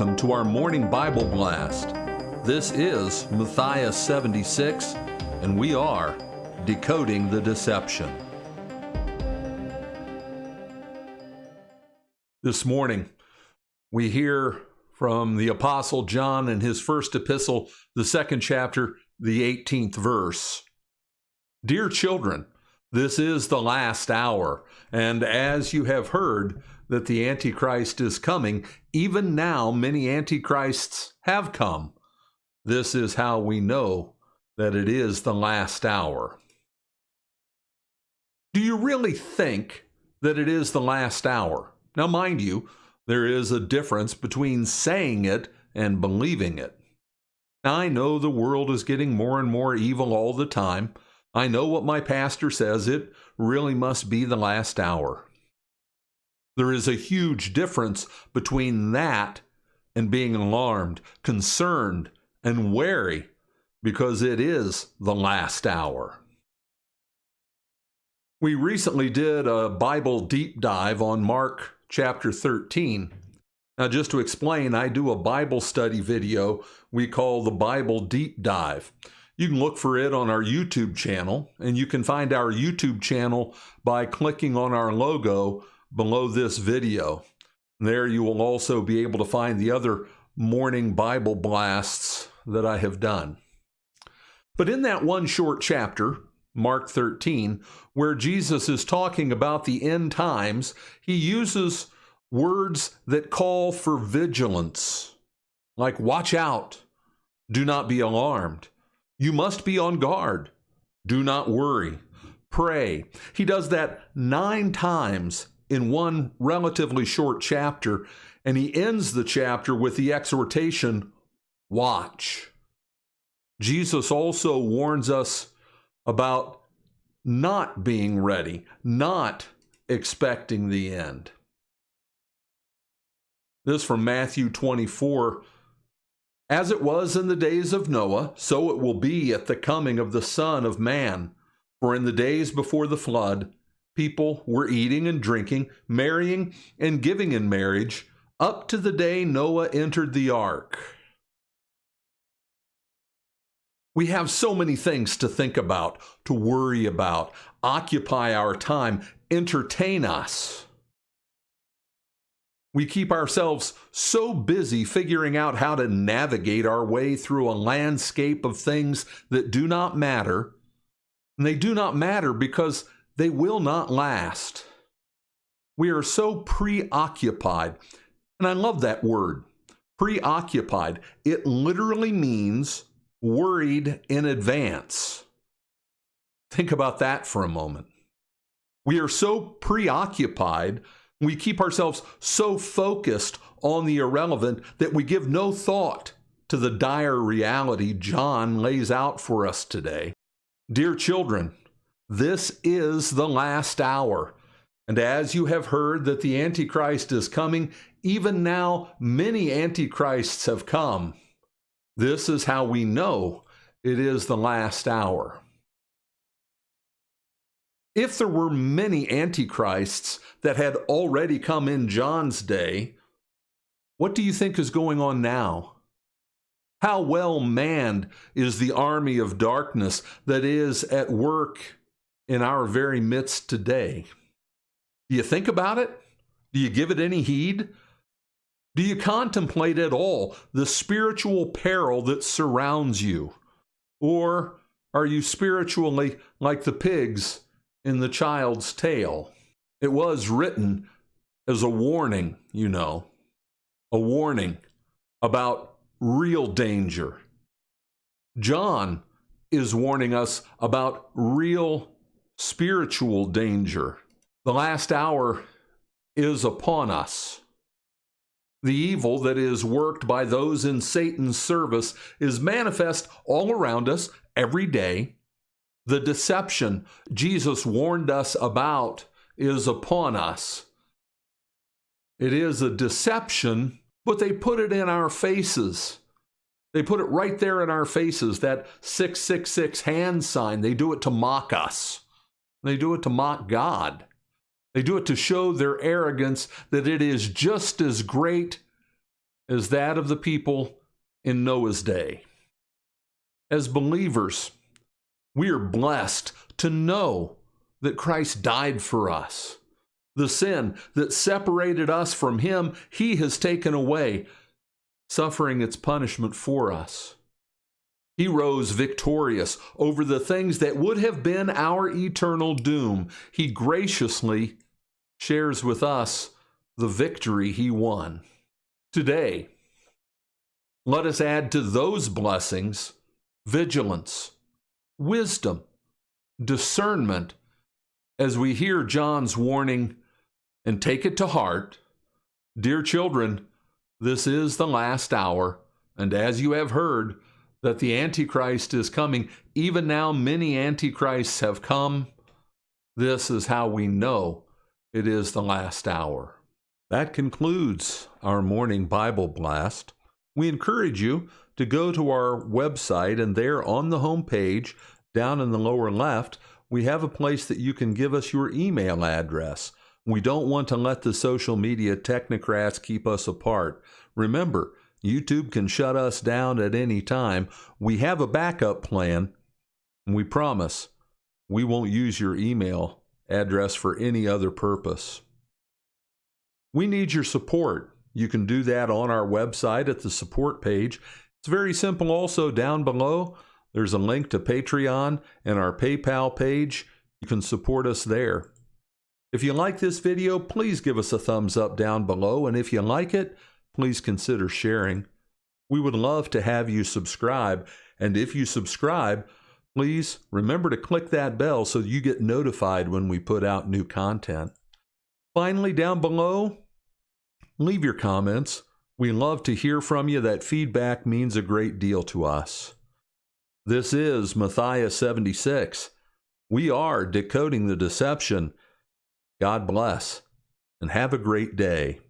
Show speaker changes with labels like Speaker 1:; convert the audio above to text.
Speaker 1: welcome to our morning Bible blast. This is Matthias 76, and we are Decoding the Deception. This morning, we hear from the Apostle John in his first epistle, the second chapter, the 18th verse. Dear children, this is the last hour, and as you have heard that the Antichrist is coming, even now many Antichrists have come. This is how we know that it is the last hour. Do you really think that it is the last hour? Now, mind you, there is a difference between saying it and believing it. Now, I know the world is getting more and more evil all the time. I know what my pastor says, it really must be the last hour. There is a huge difference between that and being alarmed, concerned, and wary, because it is the last hour. We recently did a Bible deep dive on Mark chapter 13. Now, just to explain, I do a Bible study video we call the Bible Deep Dive. You can look for it on our YouTube channel, and you can find our YouTube channel by clicking on our logo below this video. There you will also be able to find the other morning Bible blasts that I have done. But in that one short chapter, Mark 13, where Jesus is talking about the end times, he uses words that call for vigilance, like watch out, do not be alarmed, you must be on guard, do not worry, pray. He does that 9 times in one relatively short chapter, and he ends the chapter with the exhortation, watch. Jesus also warns us about not being ready, not expecting the end. This from Matthew 24. As it was in the days of Noah, so it will be at the coming of the Son of Man. For in the days before the flood, people were eating and drinking, marrying and giving in marriage, up to the day Noah entered the ark. We have so many things to think about, to worry about, occupy our time, entertain us. We keep ourselves so busy figuring out how to navigate our way through a landscape of things that do not matter. And they do not matter because they will not last. We are so preoccupied. And I love that word, preoccupied. It literally means worried in advance. Think about that for a moment. We are so preoccupied, we keep ourselves so focused on the irrelevant that we give no thought to the dire reality John lays out for us today. Dear children, this is the last hour. And as you have heard that the Antichrist is coming, even now many Antichrists have come. This is how we know it is the last hour. If there were many Antichrists that had already come in John's day, what do you think is going on now? How well manned is the army of darkness that is at work in our very midst today? Do you think about it? Do you give it any heed? Do you contemplate at all the spiritual peril that surrounds you? Or are you spiritually like the pigs in the child's tale? It was written as a warning, you know, a warning about real danger. John is warning us about real spiritual danger. The last hour is upon us. The evil that is worked by those in Satan's service is manifest all around us every day. The deception Jesus warned us about is upon us. It is a deception, but they put it in our faces. They put it right there in our faces, that 666 hand sign. They do it to mock us. They do it to mock God. They do it to show their arrogance that it is just as great as that of the people in Noah's day. As believers, we are blessed to know that Christ died for us. The sin that separated us from Him, He has taken away, suffering its punishment for us. He rose victorious over the things that would have been our eternal doom. He graciously shares with us the victory He won. Today, let us add to those blessings vigilance, wisdom, discernment, as we hear John's warning and take it to heart. Dear children, this is the last hour, and as you have heard that the Antichrist is coming, even now many Antichrists have come. This is how we know it is the last hour. That concludes our morning Bible blast. We encourage you to go to our website, and there on the home page, down in the lower left, we have a place that you can give us your email address. We don't want to let the social media technocrats keep us apart. Remember, YouTube can shut us down at any time. We have a backup plan, and we promise we won't use your email address for any other purpose. We need your support. You can do that on our website at the support page. It's very simple also. Down below, there's a link to Patreon and our PayPal page. You can support us there. If you like this video, please give us a thumbs up down below. And if you like it, please consider sharing. We would love to have you subscribe. And if you subscribe, please remember to click that bell so you get notified when we put out new content. Finally, down below, leave your comments. We love to hear from you. That feedback means a great deal to us. This is Matthias 76. We are decoding the deception. God bless, and have a great day.